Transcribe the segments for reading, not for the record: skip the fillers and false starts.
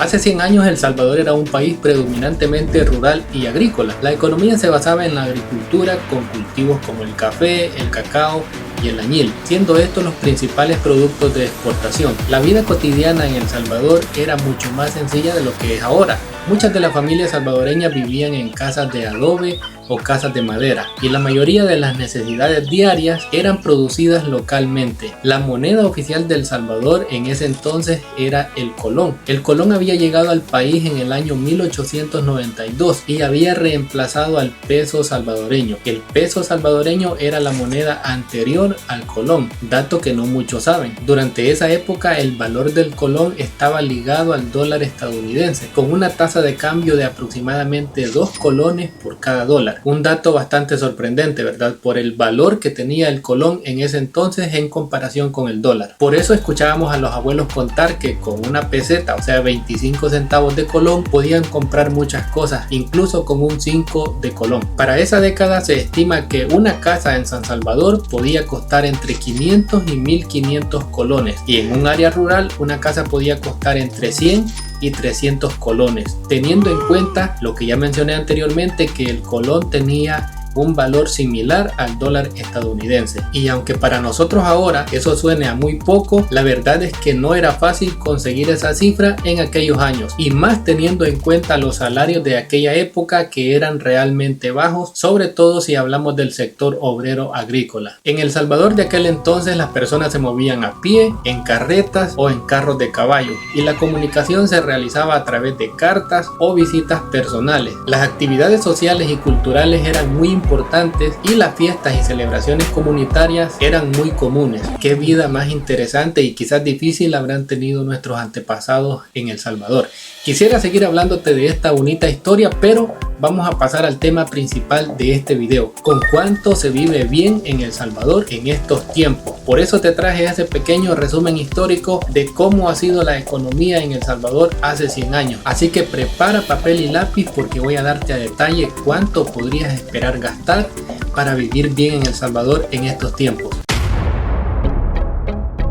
Hace 100 años El Salvador era un país predominantemente rural y agrícola. La economía se basaba en la agricultura con cultivos como el café, el cacao y el añil, siendo estos los principales productos de exportación. La vida cotidiana en El Salvador era mucho más sencilla de lo que es ahora. Muchas de las familias salvadoreñas vivían en casas de adobe o casas de madera, y la mayoría de las necesidades diarias eran producidas localmente. La moneda oficial de El Salvador en ese entonces era el colón. El colón había llegado al país en el año 1892 y había reemplazado al peso salvadoreño. El peso salvadoreño era la moneda anterior al colón, dato que no muchos saben. Durante esa época el valor del colón estaba ligado al dólar estadounidense, con una tasa de cambio de aproximadamente 2 colones por cada dólar. Un dato bastante sorprendente, ¿verdad? Por el valor que tenía el colón en ese entonces en comparación con el dólar. Por eso escuchábamos a los abuelos contar que con una peseta, o sea 25 centavos de colón, podían comprar muchas cosas, incluso con un 5 de colón. Para esa década se estima que una casa en San Salvador podía costar entre 500 y 1500 colones, y en un área rural una casa podía costar entre 100 y 300 colones, teniendo en cuenta lo que ya mencioné anteriormente, que el colón tenía un valor similar al dólar estadounidense. Y aunque para nosotros ahora eso suene a muy poco, la verdad es que no era fácil conseguir esa cifra en aquellos años, y más teniendo en cuenta los salarios de aquella época, que eran realmente bajos, sobre todo si hablamos del sector obrero agrícola. En El Salvador de aquel entonces las personas se movían a pie, en carretas o en carros de caballo, y la comunicación se realizaba a través de cartas o visitas personales. Las actividades sociales y culturales eran muy importantes y las fiestas y celebraciones comunitarias eran muy comunes. Qué vida más interesante y quizás difícil habrán tenido nuestros antepasados en El Salvador. Quisiera seguir hablándote de esta bonita historia, pero vamos a pasar al tema principal de este video: ¿con cuánto se vive bien en El Salvador en estos tiempos? Por eso te traje ese pequeño resumen histórico de cómo ha sido la economía en El Salvador hace 100 años. Así que prepara papel y lápiz, porque voy a darte a detalle cuánto podrías esperar gastar para vivir bien en El Salvador en estos tiempos.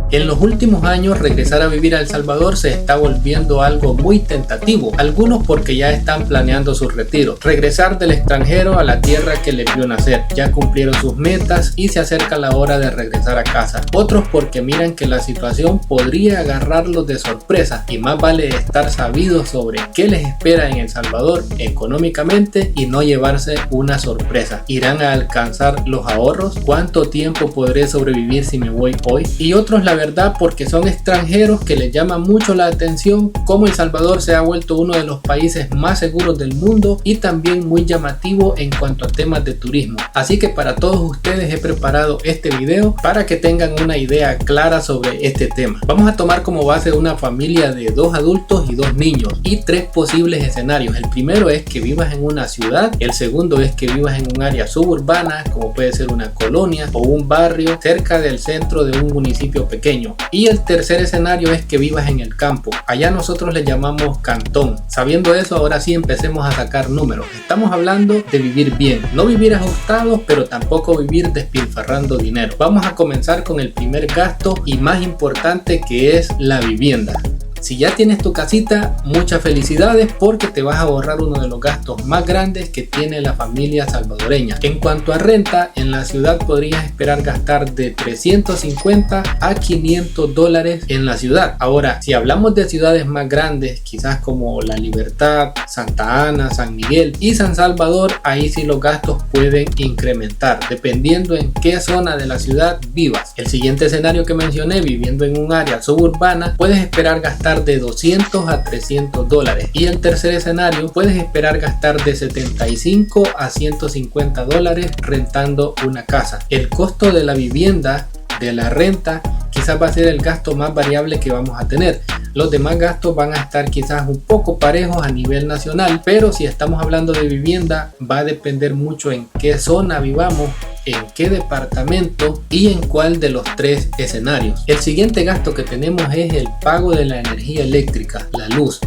En los últimos años, regresar a vivir a El Salvador se está volviendo algo muy tentativo, algunos porque ya están planeando su retiro, regresar del extranjero a la tierra que les vio nacer, ya cumplieron sus metas y se acerca la hora de regresar a casa. Otros porque miran que la situación podría agarrarlos de sorpresa, y más vale estar sabidos sobre qué les espera en El Salvador económicamente y no llevarse una sorpresa. ¿Irán a alcanzar los ahorros? ¿Cuánto tiempo podré sobrevivir si me voy hoy? Y otros la verdad porque son extranjeros, que les llama mucho la atención cómo El Salvador se ha vuelto uno de los países más seguros del mundo y también muy llamativo en cuanto a temas de turismo. Así que para todos ustedes he preparado este video para que tengan una idea clara sobre este tema. Vamos a tomar como base una familia de 2 adultos y 2 niños y 3 posibles escenarios. El primero es que vivas en una ciudad, el segundo es que vivas en un área suburbana, como puede ser una colonia o un barrio cerca del centro de un municipio pequeño, y el tercer escenario es que vivas en el campo. Allá nosotros le llamamos cantón. Sabiendo eso, ahora sí empecemos a sacar números. Estamos hablando de vivir bien, no vivir ajustados, pero tampoco vivir despilfarrando dinero. Vamos a comenzar con el primer gasto y más importante, que es la vivienda. Si ya tienes tu casita, muchas felicidades, porque te vas a ahorrar uno de los gastos más grandes que tiene la familia salvadoreña. En cuanto a renta, en la ciudad podrías esperar gastar de 350 a 500 dólares en la ciudad. Ahora, si hablamos de ciudades más grandes, quizás como La Libertad, Santa Ana, San Miguel y San Salvador, ahí sí los gastos pueden incrementar, dependiendo en qué zona de la ciudad vivas. El siguiente escenario que mencioné, viviendo en un área suburbana, puedes esperar gastar de 200 a 300 dólares. Y el tercer escenario, puedes esperar gastar de 75 a 150 dólares rentando una casa. El costo de la vivienda, de la renta, quizás va a ser el gasto más variable que vamos a tener. Los demás gastos van a estar quizás un poco parejos a nivel nacional, pero si estamos hablando de vivienda, va a depender mucho en qué zona vivamos, en qué departamento y en cuál de los 3 escenarios. El siguiente gasto que tenemos es el pago de la energía eléctrica, la luz.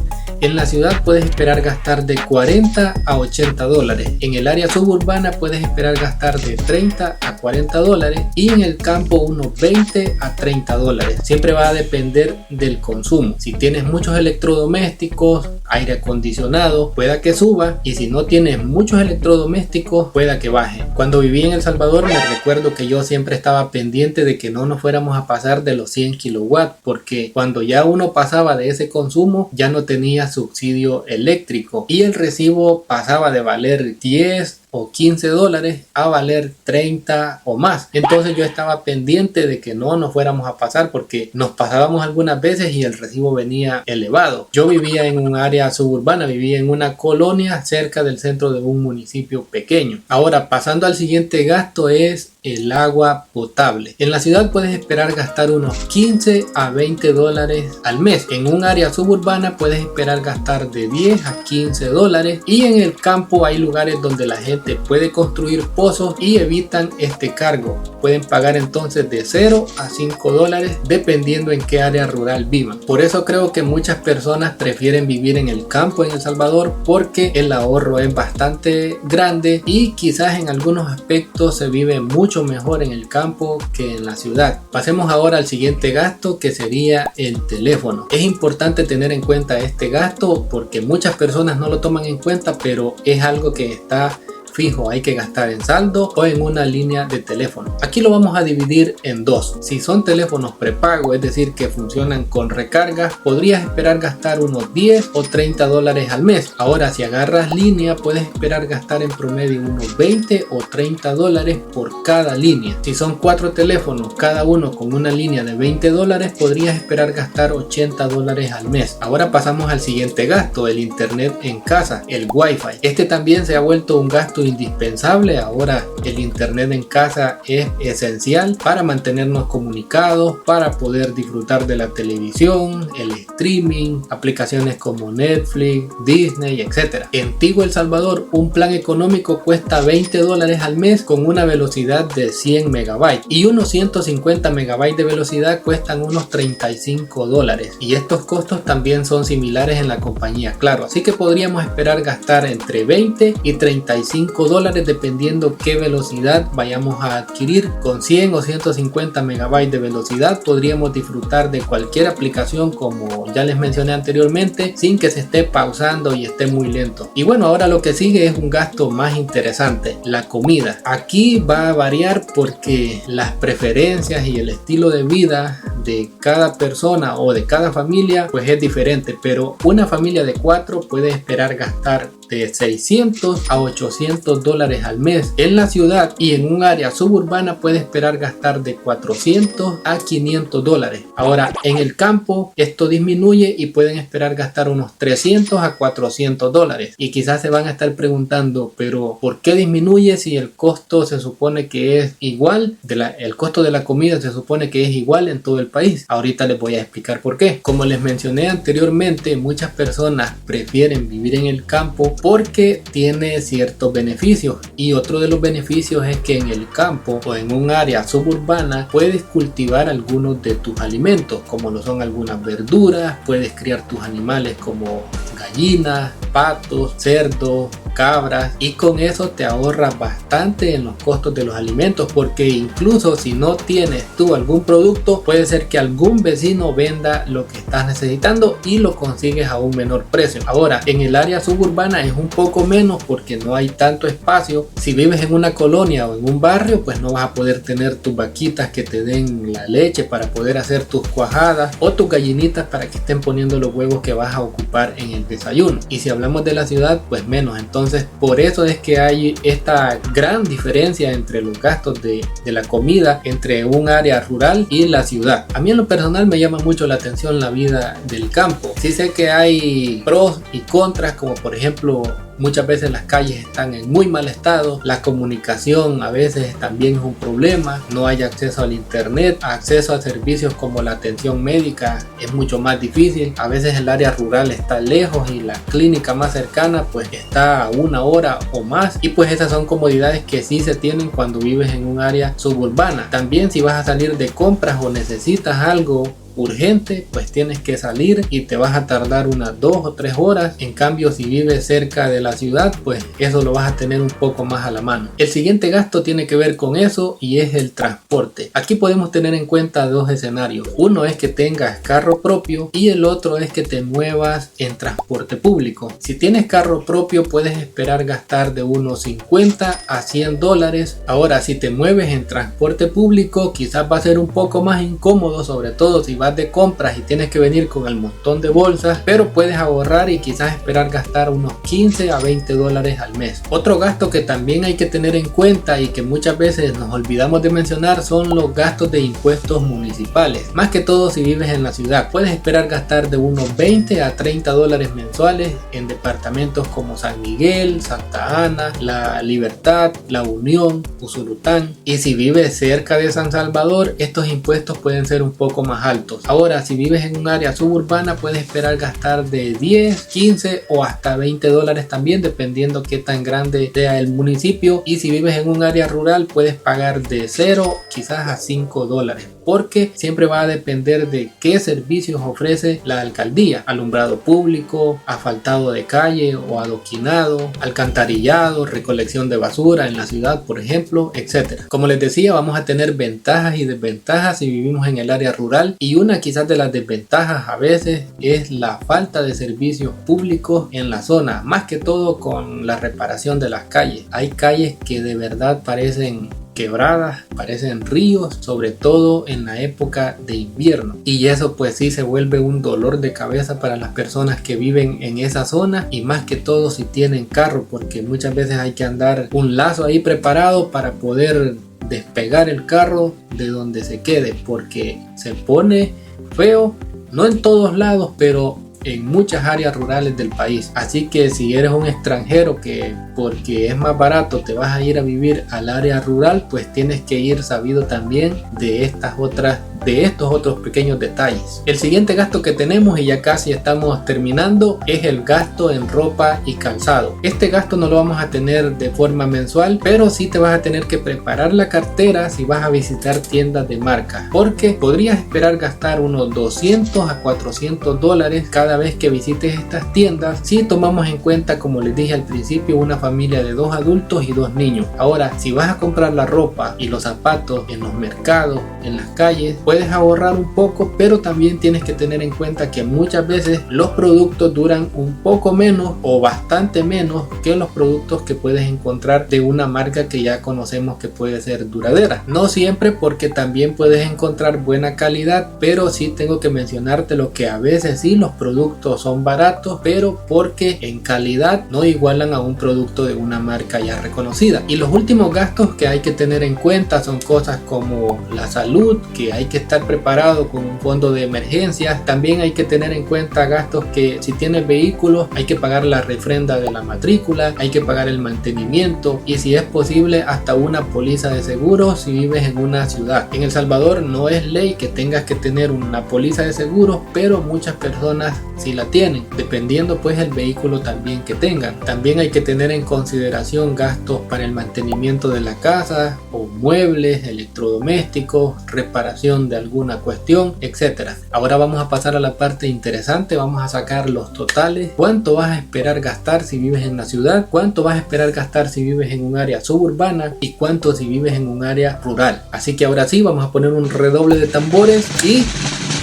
En la ciudad puedes esperar gastar de 40 a 80 dólares. En el área suburbana puedes esperar gastar de 30 a 40 dólares y en el campo unos 20 a 30 dólares. Siempre va a depender del consumo. Si tienes muchos electrodomésticos, aire acondicionado, pueda que suba, y si no tienes muchos electrodomésticos, pueda que baje. Cuando viví en El Salvador me recuerdo que yo siempre estaba pendiente de que no nos fuéramos a pasar de los 100 kilowatts, porque cuando ya uno pasaba de ese consumo ya no tenía subsidio eléctrico y el recibo pasaba de valer 10 o 15 dólares a valer 30 o más. Entonces yo estaba pendiente de que no nos fuéramos a pasar, porque nos pasábamos algunas veces y el recibo venía elevado. Yo vivía en un área suburbana, vivía en una colonia cerca del centro de un municipio pequeño. Ahora, pasando al siguiente gasto, es el agua potable. En la ciudad puedes esperar gastar unos 15 a 20 dólares al mes. En un área suburbana puedes esperar gastar de 10 a 15 dólares y en el campo hay lugares donde la gente puede construir pozos y evitan este cargo. Pueden pagar entonces de 0 a 5 dólares dependiendo en qué área rural vivan. Por eso creo que muchas personas prefieren vivir en el campo en El Salvador, porque el ahorro es bastante grande y quizás en algunos aspectos se vive mucho mejor en el campo que en la ciudad. Pasemos ahora al siguiente gasto, que sería el teléfono. Es importante tener en cuenta este gasto porque muchas personas no lo toman en cuenta, pero es algo que está fijo, hay que gastar en saldo o en una línea de teléfono. Aquí lo vamos a dividir en dos. Si son teléfonos prepago, es decir que funcionan con recargas, podrías esperar gastar unos 10 o 30 dólares al mes. Ahora, si agarras línea, puedes esperar gastar en promedio unos 20 o 30 dólares por cada línea. Si son 4 teléfonos, cada uno con una línea de 20 dólares, podrías esperar gastar 80 dólares al mes. Ahora pasamos al siguiente gasto, el internet en casa, el wifi. Este también se ha vuelto un gasto indispensable. Ahora el internet en casa es esencial para mantenernos comunicados, para poder disfrutar de la televisión, el streaming, aplicaciones como Netflix, Disney, etc. En Tigo El Salvador, un plan económico cuesta 20 dólares al mes con una velocidad de 100 megabytes y unos 150 megabytes de velocidad cuestan unos 35 dólares, y estos costos también son similares en la compañía Claro, así que podríamos esperar gastar entre 20 y 35 dólares dependiendo qué velocidad vayamos a adquirir. Con 100 o 150 megabytes de velocidad podríamos disfrutar de cualquier aplicación, como ya les mencioné anteriormente, sin que se esté pausando y esté muy lento. Y bueno, ahora lo que sigue es un gasto más interesante, la comida. Aquí va a variar porque las preferencias y el estilo de vida de cada persona o de cada familia pues es diferente, pero una familia de 4 puede esperar gastar de 600 a 800 dólares al mes en la ciudad, y en un área suburbana puede esperar gastar de 400 a 500 dólares. Ahora en el campo esto disminuye y pueden esperar gastar unos 300 a 400 dólares, y quizás se van a estar preguntando, pero ¿por qué disminuye si el costo se supone que es igual? El costo de la comida se supone que es igual en todo el país. Ahorita les voy a explicar por qué. Como les mencioné anteriormente, muchas personas prefieren vivir en el campo porque tiene ciertos beneficios, y otro de los beneficios es que en el campo o en un área suburbana puedes cultivar algunos de tus alimentos, como lo son algunas verduras, puedes criar tus animales como gallinas, patos, cerdos, cabras, y con eso te ahorras bastante en los costos de los alimentos, porque incluso si no tienes tú algún producto, puede ser que algún vecino venda lo que estás necesitando y lo consigues a un menor precio. Ahora en el área suburbana es un poco menos porque no hay tanto espacio. Si vives en una colonia o en un barrio, pues no vas a poder tener tus vaquitas que te den la leche para poder hacer tus cuajadas, o tus gallinitas para que estén poniendo los huevos que vas a ocupar en el desayuno. Y si hablamos de la ciudad, pues menos. Entonces por eso es que hay esta gran diferencia entre los gastos de la comida entre un área rural y la ciudad. A mí en lo personal me llama mucho la atención la vida del campo. Sí sé que hay pros y contras, como por ejemplo muchas veces las calles están en muy mal estado, la comunicación a veces también es un problema, no hay acceso al internet, acceso a servicios como la atención médica es mucho más difícil, a veces el área rural está lejos y la clínica más cercana pues está a 1 hora o más, y pues esas son comodidades que sí se tienen cuando vives en un área suburbana. También si vas a salir de compras o necesitas algo urgente, pues tienes que salir y te vas a tardar unas 2 o 3 horas. En cambio, si vives cerca de la ciudad, pues eso lo vas a tener un poco más a la mano. El siguiente gasto tiene que ver con eso y es el transporte. Aquí podemos tener en cuenta dos escenarios. Uno es que tengas carro propio y el otro es que te muevas en transporte público. Si tienes carro propio, puedes esperar gastar de unos 50 a 100 dólares. Ahora, si te mueves en transporte público, quizás va a ser un poco más incómodo, sobre todo si vas de compras y tienes que venir con el montón de bolsas, pero puedes ahorrar y quizás esperar gastar unos 15 a 20 dólares al mes. Otro gasto que también hay que tener en cuenta y que muchas veces nos olvidamos de mencionar son los gastos de impuestos municipales. Más que todo si vives en la ciudad, puedes esperar gastar de unos 20 a 30 dólares mensuales en departamentos como San Miguel, Santa Ana, La Libertad, La Unión, Usulután. Y si vives cerca de San Salvador, estos impuestos pueden ser un poco más altos. Ahora, si vives en un área suburbana, puedes esperar gastar de 10, 15 o hasta 20 dólares también, dependiendo qué tan grande sea el municipio. Y si vives en un área rural, puedes pagar de 0 quizás a 5 dólares, porque siempre va a depender de qué servicios ofrece la alcaldía: alumbrado público, asfaltado de calle o adoquinado, alcantarillado, recolección de basura en la ciudad, por ejemplo, etcétera. Como les decía, vamos a tener ventajas y desventajas si vivimos en el área rural, y una quizás de las desventajas a veces es la falta de servicios públicos en la zona, más que todo con la reparación de las calles. Hay calles que de verdad parecen quebradas, parecen ríos, sobre todo en la época de invierno, y eso pues sí se vuelve un dolor de cabeza para las personas que viven en esa zona, y más que todo si tienen carro, porque muchas veces hay que andar un lazo ahí preparado para poder despegar el carro de donde se quede, porque se pone feo, no en todos lados, pero en muchas áreas rurales del país. Así que si eres un extranjero que porque es más barato te vas a ir a vivir al área rural, pues tienes que ir sabido también de estos otros pequeños detalles. El siguiente gasto que tenemos, y ya casi estamos terminando, es el gasto en ropa y calzado. Este gasto no lo vamos a tener de forma mensual, pero sí te vas a tener que preparar la cartera si vas a visitar tiendas de marca, porque podrías esperar gastar unos 200 a 400 dólares cada vez que visites estas tiendas, si tomamos en cuenta, como les dije al principio, una familia de 2 adultos y 2 niños. Ahora, si vas a comprar la ropa y los zapatos en los mercados, en las calles, puedes ahorrar un poco, pero también tienes que tener en cuenta que muchas veces los productos duran un poco menos o bastante menos que los productos que puedes encontrar de una marca que ya conocemos que puede ser duradera. No siempre, porque también puedes encontrar buena calidad, pero sí tengo que mencionarte lo que a veces sí los productos son baratos, pero porque en calidad no igualan a un producto de una marca ya reconocida. Y los últimos gastos que hay que tener en cuenta son cosas como la salud, que hay que estar preparado con un fondo de emergencias. También hay que tener en cuenta gastos que si tienes vehículos hay que pagar la refrenda de la matrícula, hay que pagar el mantenimiento y si es posible hasta una póliza de seguro si vives en una ciudad. En El Salvador no es ley que tengas que tener una póliza de seguro, pero muchas personas sí la tienen, dependiendo pues el vehículo también que tengan. También hay que tener en consideración gastos para el mantenimiento de la casa o muebles, electrodomésticos, reparación de alguna cuestión, etcétera. Ahora vamos a pasar a la parte interesante, vamos a sacar los totales. ¿Cuánto vas a esperar gastar si vives en la ciudad? ¿Cuánto vas a esperar gastar si vives en un área suburbana? ¿Y cuánto si vives en un área rural? Así que ahora sí, vamos a poner un redoble de tambores y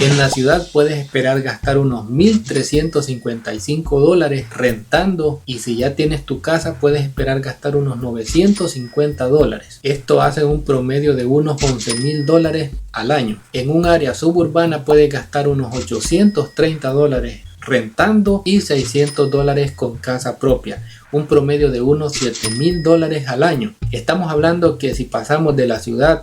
en la ciudad puedes esperar gastar unos 1.355 dólares rentando, y si ya tienes tu casa puedes esperar gastar unos 950 dólares. Esto hace un promedio de unos 11.000 dólares al año. En un área suburbana puedes gastar unos 830 dólares rentando y 600 dólares con casa propia, un promedio de unos 7.000 dólares al año. Estamos hablando que si pasamos de la ciudad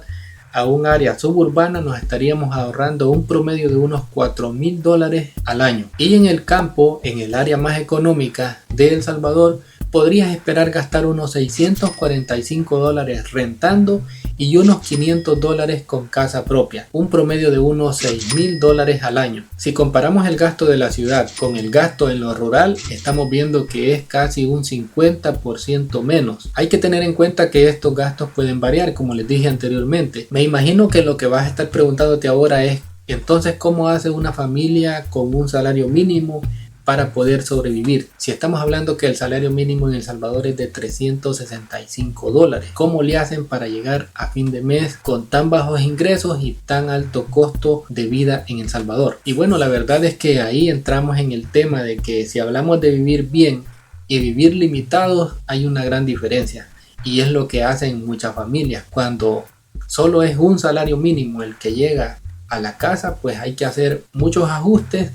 a un área suburbana nos estaríamos ahorrando un promedio de unos 4.000 dólares al año. Y en el campo, en el área más económica de El Salvador, podrías esperar gastar unos 645 dólares rentando y unos 500 dólares con casa propia, un promedio de unos 6.000 dólares al año. Si comparamos el gasto de la ciudad con el gasto en lo rural, estamos viendo que es casi un 50% menos. Hay que tener en cuenta que estos gastos pueden variar, como les dije anteriormente. Me imagino que lo que vas a estar preguntándote ahora es Entonces, ¿cómo hace una familia con un salario mínimo para poder sobrevivir? Si estamos hablando que el salario mínimo en El Salvador es de $365, ¿cómo le hacen para llegar a fin de mes con tan bajos ingresos y tan alto costo de vida en El Salvador? Y bueno, la verdad es que ahí entramos en el tema de que si hablamos de vivir bien y vivir limitados, hay una gran diferencia, y es lo que hacen muchas familias. Cuando solo es un salario mínimo el que llega a la casa, pues hay que hacer muchos ajustes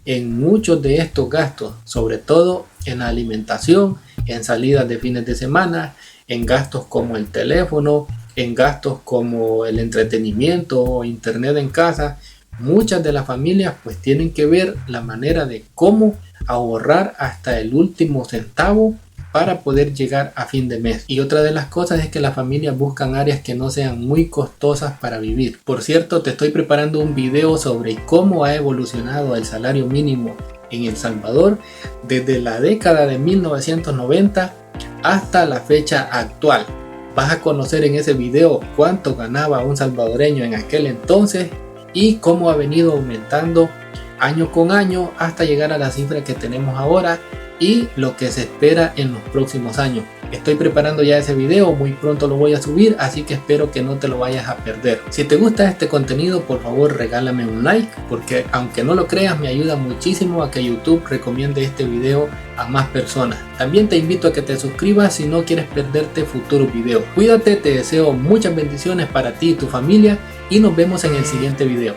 en muchos de estos gastos, sobre todo en la alimentación, en salidas de fines de semana, en gastos como el teléfono, en gastos como el entretenimiento o internet en casa. Muchas de las familias pues tienen que ver la manera de cómo ahorrar hasta el último centavo para poder llegar a fin de mes. Y otra de las cosas es que las familias buscan áreas que no sean muy costosas para vivir. Por cierto, te estoy preparando un video sobre cómo ha evolucionado el salario mínimo en El Salvador desde la década de 1990 hasta la fecha actual. Vas a conocer en ese video cuánto ganaba un salvadoreño en aquel entonces y cómo ha venido aumentando año con año hasta llegar a la cifra que tenemos ahora y lo que se espera en los próximos años. Estoy preparando ya ese video, muy pronto lo voy a subir, así que espero que no te lo vayas a perder. Si te gusta este contenido, por favor regálame un like, porque aunque no lo creas, me ayuda muchísimo a que YouTube recomiende este video a más personas. También te invito a que te suscribas si no quieres perderte futuros videos. Cuídate, te deseo muchas bendiciones para ti y tu familia y nos vemos en el siguiente video.